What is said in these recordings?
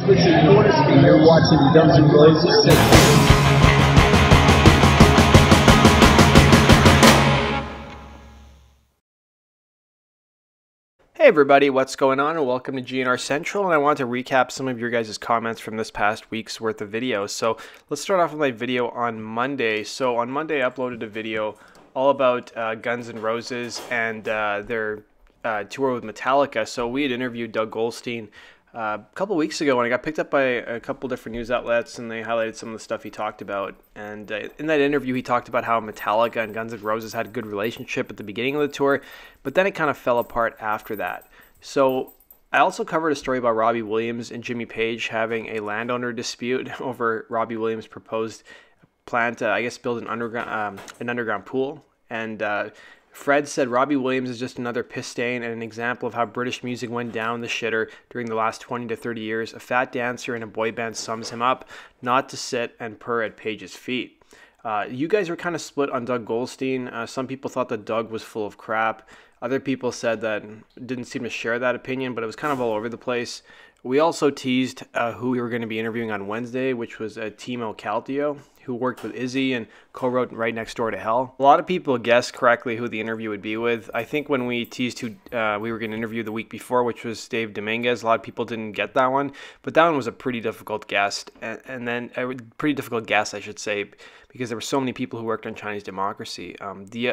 Listen, you want to see, you're watching Guns N' Roses. Hey everybody, what's going on, and welcome to GNR Central, and I want to recap some of your guys' comments from this past week's worth of videos. So let's start off with my video on Monday. So on Monday I uploaded a video all about Guns N' Roses and their tour with Metallica. So we had interviewed Doug Goldstein a couple weeks ago, and I got picked up by a couple different news outlets, and they highlighted some of the stuff he talked about. And in that interview, he talked about how Metallica and Guns N' Roses had a good relationship at the beginning of the tour, but then it kind of fell apart after that. So I also covered a story about Robbie Williams and Jimmy Page having a landowner dispute over Robbie Williams' proposed plan to, I guess, build an underground pool. And Fred said Robbie Williams is just another piss stain and an example of how British music went down the shitter during the last 20 to 30 years. A fat dancer in a boy band sums him up, not to sit and purr at Page's feet. You guys were kind of split on Doug Goldstein. Some people thought that Doug was full of crap. Other people said that didn't seem to share that opinion, but it was kind of all over the place. We also teased who we were going to be interviewing on Wednesday, which was Teemo, who worked with Izzy and co-wrote Right Next Door to Hell. A lot of people guessed correctly who the interview would be with. I think when we teased who we were going to interview the week before, which was Dave Dominguez, a lot of people didn't get that one. But that one was a pretty difficult guess, and then a pretty difficult guess, I should say, because there were so many people who worked on Chinese democracy.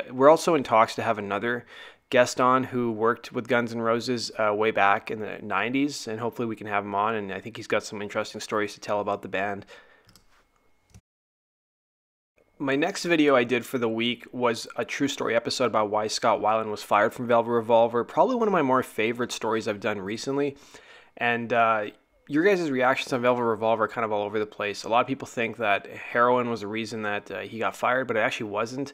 We're also in talks to have another guest on who worked with Guns N' Roses way back in the 90s, and hopefully we can have him on, and I think he's got some interesting stories to tell about the band. My next video I did for the week was a true story episode about why Scott Weiland was fired from Velvet Revolver. Probably one of my more favorite stories I've done recently. And your guys' reactions on Velvet Revolver are kind of all over the place. A lot of people think that heroin was the reason that he got fired, but it actually wasn't.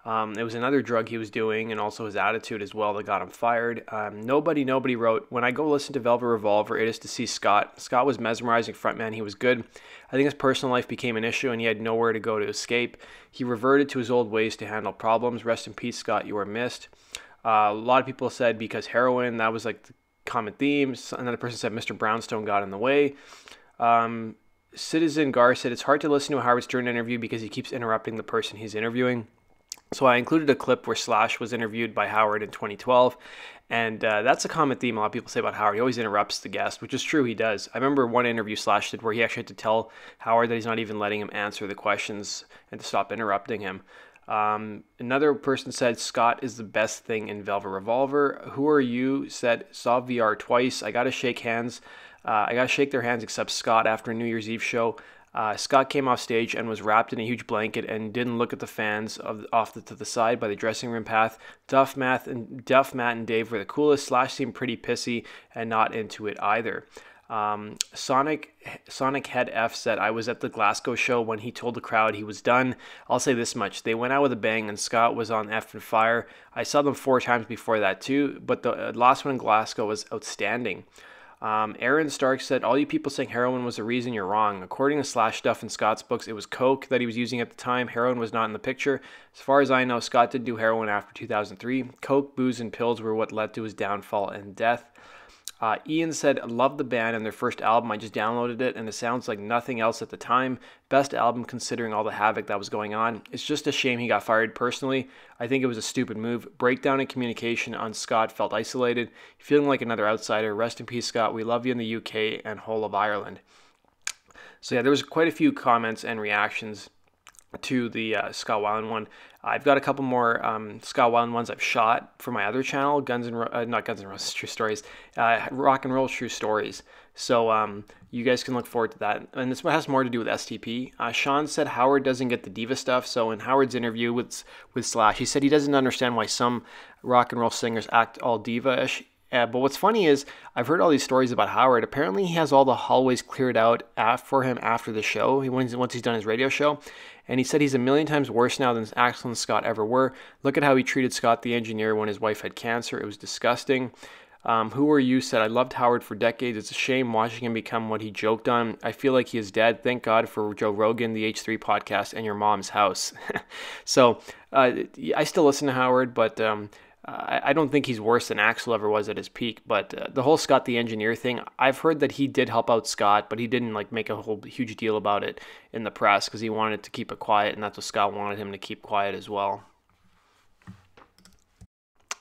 It was another drug he was doing, and also his attitude as well, that got him fired. Nobody wrote, when I go listen to Velvet Revolver, it is to see Scott. Scott was mesmerizing frontman. He was good. I think his personal life became an issue, and he had nowhere to go to escape. He reverted to his old ways to handle problems. Rest in peace, Scott. You are missed. A lot of people said because heroin, that was like the common theme. Another person said Mr. Brownstone got in the way. Citizen Gar said it's hard to listen to a Howard Stern interview because he keeps interrupting the person he's interviewing. So I included a clip where Slash was interviewed by Howard in 2012, and that's a common theme a lot of people say about Howard. He always interrupts the guest, which is true, he does. I remember one interview Slash did where he actually had to tell Howard that he's not even letting him answer the questions and to stop interrupting him. Another person said Scott is the best thing in Velvet Revolver. Who Are You said saw VR twice. I got to shake hands. I got to shake their hands except Scott after a New Year's Eve show. Scott came off stage and was wrapped in a huge blanket and didn't look at the fans to the side by the dressing room path. Duff, Matt, and Dave were the coolest. Slash seemed pretty pissy and not into it either. Sonic Head F said, I was at the Glasgow show when he told the crowd he was done. I'll say this much. They went out with a bang and Scott was on F and fire. I saw them 4 times before that too, but the last one in Glasgow was outstanding. Aaron Stark said, all you people saying heroin was the reason, you're wrong. According to Slash Duff in Scott's books, it was coke that he was using at the time. Heroin was not in the picture. As far as I know, Scott did do heroin after 2003. Coke, booze, and pills were what led to his downfall and death. Ian said, love the band and their first album. I just downloaded it and it sounds like nothing else at the time. Best album considering all the havoc that was going on. It's just a shame he got fired personally. I think it was a stupid move. Breakdown in communication on Scott, felt isolated, feeling like another outsider. Rest in peace, Scott. We love you in the UK and whole of Ireland. So yeah, there was quite a few comments and reactions to the Scott Weiland one. I've got a couple more Scott Weiland ones I've shot for my other channel, not Guns N' Roses True Stories, Rock and Roll True Stories. So you guys can look forward to that. And this one has more to do with STP. Sean said Howard doesn't get the diva stuff. So in Howard's interview with Slash, he said he doesn't understand why some rock and roll singers act all diva-ish. But what's funny is I've heard all these stories about Howard. Apparently he has all the hallways cleared out for him after the show, once he's done his radio show. And he said he's a million times worse now than Axl and Scott ever were. Look at how he treated Scott the engineer when his wife had cancer. It was disgusting. Who Are You said, I loved Howard for decades. It's a shame watching him become what he joked on. I feel like he is dead. Thank God for Joe Rogan, the H3 podcast, and Your Mom's House. So I still listen to Howard, but I don't think he's worse than Axel ever was at his peak, but the whole Scott the Engineer thing, I've heard that he did help out Scott, but he didn't like make a whole huge deal about it in the press because he wanted to keep it quiet, and that's what Scott wanted him to keep quiet as well.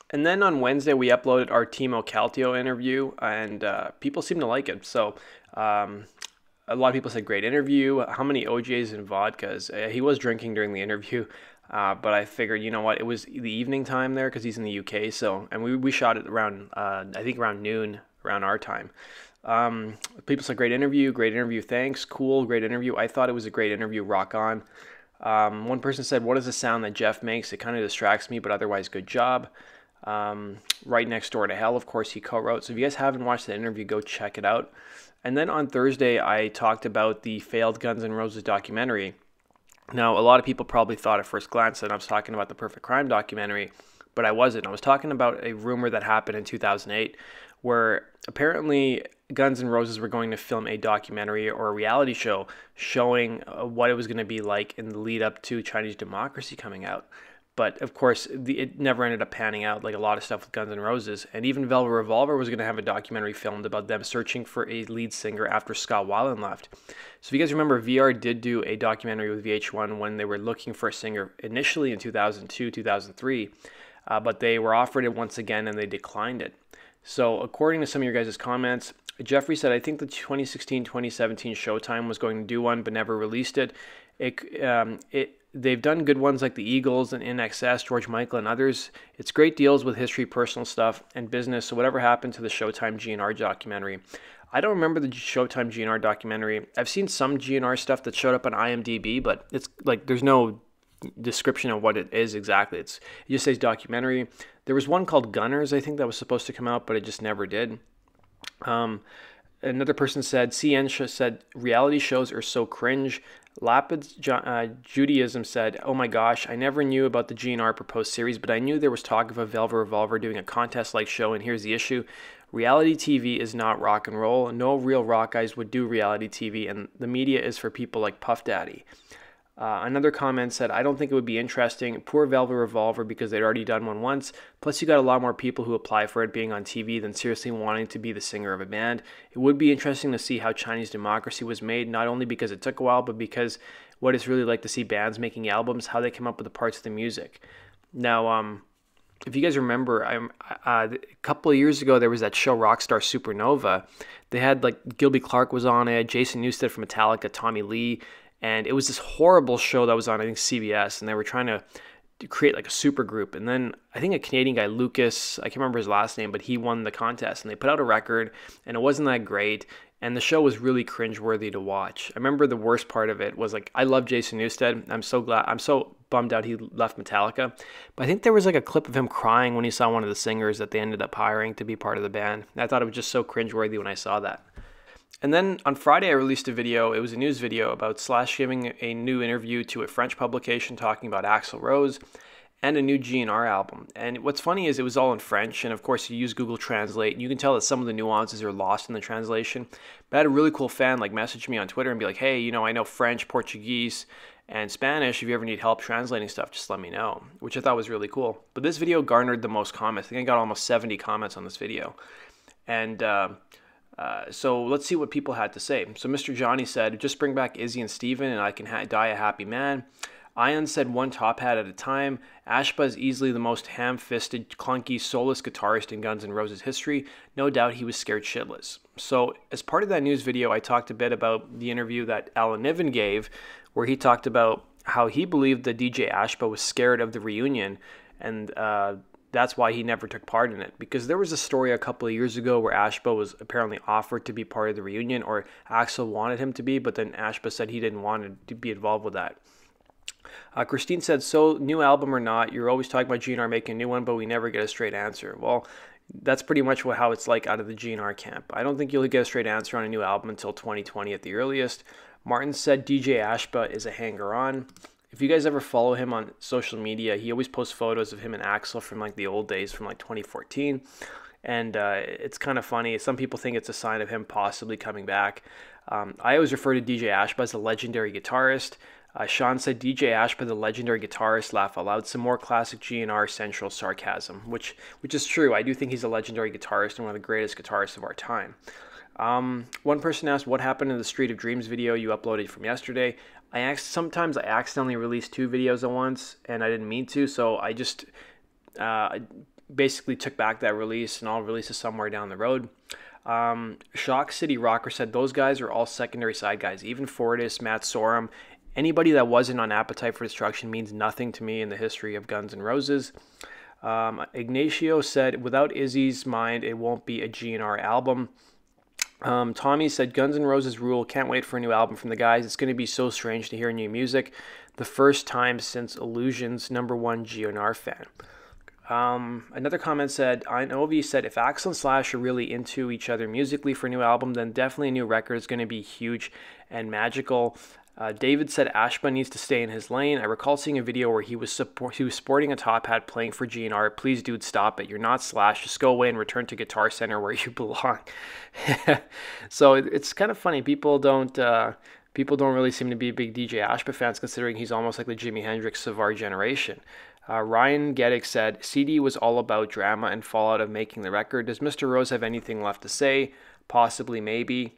And then on Wednesday, we uploaded our Teemo Calcio interview, and people seem to like it. So a lot of people said, great interview. How many OJs and vodkas? He was drinking during the interview. But I figured, you know what, it was the evening time there because he's in the UK. So, and we shot it around, I think around noon, around our time. People said, great interview, thanks, cool, great interview. I thought it was a great interview, rock on. One person said, what is the sound that Jeff makes? It kind of distracts me, but otherwise good job. Right Next Door to Hell, of course, he co-wrote. So if you guys haven't watched the interview, go check it out. And then on Thursday, I talked about the failed Guns N' Roses documentary. Now, a lot of people probably thought at first glance that I was talking about the Perfect Crime documentary, but I wasn't. I was talking about a rumor that happened in 2008 where apparently Guns N' Roses were going to film a documentary or a reality show showing what it was going to be like in the lead up to Chinese Democracy coming out. But of course, it never ended up panning out like a lot of stuff with Guns N' Roses. And even Velvet Revolver was going to have a documentary filmed about them searching for a lead singer after Scott Weiland left. So if you guys remember, VR did do a documentary with VH1 when they were looking for a singer initially in 2002, 2003. But they were offered it once again and they declined it. So according to some of your guys' comments, Jeffrey said, I think the 2016-2017 Showtime was going to do one but never released it. They've done good ones like the Eagles and INXS, George Michael, and others. It's great deals with history, personal stuff, and business. So whatever happened to the Showtime GNR documentary? I don't remember the Showtime GNR documentary. I've seen some GNR stuff that showed up on IMDb, but it's like there's no description of what it is exactly. It just says documentary. There was one called Gunners, I think, that was supposed to come out, but it just never did. Another person said, CN said, reality shows are so cringe. Lapid Judaism said, oh my gosh, I never knew about the GNR proposed series, but I knew there was talk of a Velvet Revolver doing a contest-like show, and here's the issue. Reality TV is not rock and roll. No real rock guys would do reality TV, and the media is for people like Puff Daddy. Another comment said, I don't think it would be interesting. Poor Velvet Revolver because they'd already done one once. Plus, you got a lot more people who apply for it being on TV than seriously wanting to be the singer of a band. It would be interesting to see how Chinese Democracy was made, not only because it took a while, but because what it's really like to see bands making albums, how they come up with the parts of the music. Now, if you guys remember, a couple of years ago, there was that show Rockstar Supernova. They had, like, Gilby Clarke was on it, Jason Newsted from Metallica, Tommy Lee. And it was this horrible show that was on, I think, CBS, and they were trying to create like a super group. And then I think a Canadian guy, Lucas, I can't remember his last name, but he won the contest, and they put out a record, and it wasn't that great. And the show was really cringeworthy to watch. I remember the worst part of it was like, I love Jason Newsted. I'm so bummed out he left Metallica. But I think there was like a clip of him crying when he saw one of the singers that they ended up hiring to be part of the band. And I thought it was just so cringeworthy when I saw that. And then on Friday, I released a video. It was a news video about Slash giving a new interview to a French publication talking about Axl Rose and a new GNR album. And what's funny is it was all in French. And of course, you use Google Translate. And you can tell that some of the nuances are lost in the translation. But I had a really cool fan like message me on Twitter and be like, hey, you know, I know French, Portuguese, and Spanish. If you ever need help translating stuff, just let me know, which I thought was really cool. But this video garnered the most comments. I think I got almost 70 comments on this video. And so let's see what people had to say. So Mr. Johnny said, just bring back Izzy and Steven and I can die a happy man. Ian said, one top hat at a time. Ashba is easily the most ham-fisted, clunky, soulless guitarist in Guns N' Roses history. No doubt he was scared shitless. So as part of that news video, I talked a bit about the interview that Alan Niven gave, where he talked about how he believed that DJ Ashba was scared of the reunion, and that's why he never took part in it. Because there was a story a couple of years ago where Ashba was apparently offered to be part of the reunion, or Axl wanted him to be, but then Ashba said he didn't want to be involved with that. Christine said, so new album or not, you're always talking about GNR making a new one, but we never get a straight answer. Well, that's pretty much how it's like out of the GNR camp. I don't think you'll get a straight answer on a new album until 2020 at the earliest. Martin said DJ Ashba is a hanger-on. If you guys ever follow him on social media, he always posts photos of him and Axl from like the old days from like 2014. And it's kind of funny. Some people think it's a sign of him possibly coming back. I always refer to DJ Ashba as a legendary guitarist. Sean said DJ Ashba, the legendary guitarist, laugh out loud. Some more classic GNR central sarcasm, which is true. I do think he's a legendary guitarist and one of the greatest guitarists of our time. One person asked, what happened in the Street of Dreams video you uploaded from yesterday? Sometimes I accidentally release 2 videos at once, and I didn't mean to, so I just basically took back that release, and I'll release it somewhere down the road. Shock City Rocker said, those guys are all secondary side guys. Even Fortis, Matt Sorum, anybody that wasn't on Appetite for Destruction means nothing to me in the history of Guns N' Roses. Ignacio said, without Izzy's mind, it won't be a GNR album. Tommy said, Guns N' Roses rule, can't wait for a new album from the guys. It's going to be so strange to hear new music. The first time since Illusion's #1 GNR fan. Another comment said, Inovi said, if Axl and Slash are really into each other musically for a new album, then definitely a new record is going to be huge and magical. David said Ashba needs to stay in his lane. I recall seeing a video where he was sporting a top hat playing for GNR. Please, dude, stop it. You're not Slash. Just go away and return to Guitar Center where you belong. So it's kind of funny. People don't really seem to be big DJ Ashba fans, considering he's almost like the Jimi Hendrix of our generation. Ryan Geddick said, CD was all about drama and fallout of making the record. Does Mr. Rose have anything left to say? Possibly, maybe.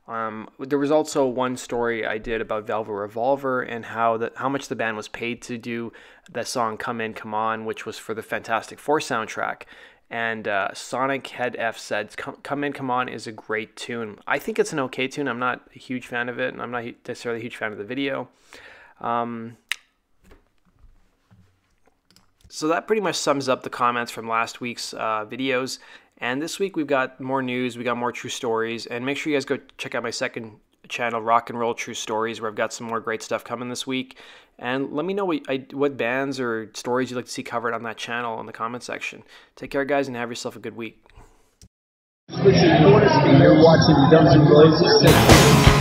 There was also one story I did about Velvet Revolver and how much the band was paid to do that song Come In, Come On, which was for the Fantastic Four soundtrack. And Sonic Head F said, Come In, Come On is a great tune. I think it's an okay tune. I'm not a huge fan of it, and I'm not necessarily a huge fan of the video. So that pretty much sums up the comments from last week's videos. And this week we've got more news, we got more true stories, and make sure you guys go check out my second channel, Rock and Roll True Stories, where I've got some more great stuff coming this week. And let me know what bands or stories you'd like to see covered on that channel in the comment section. Take care, guys, and have yourself a good week. You're watching Guns N' Roses.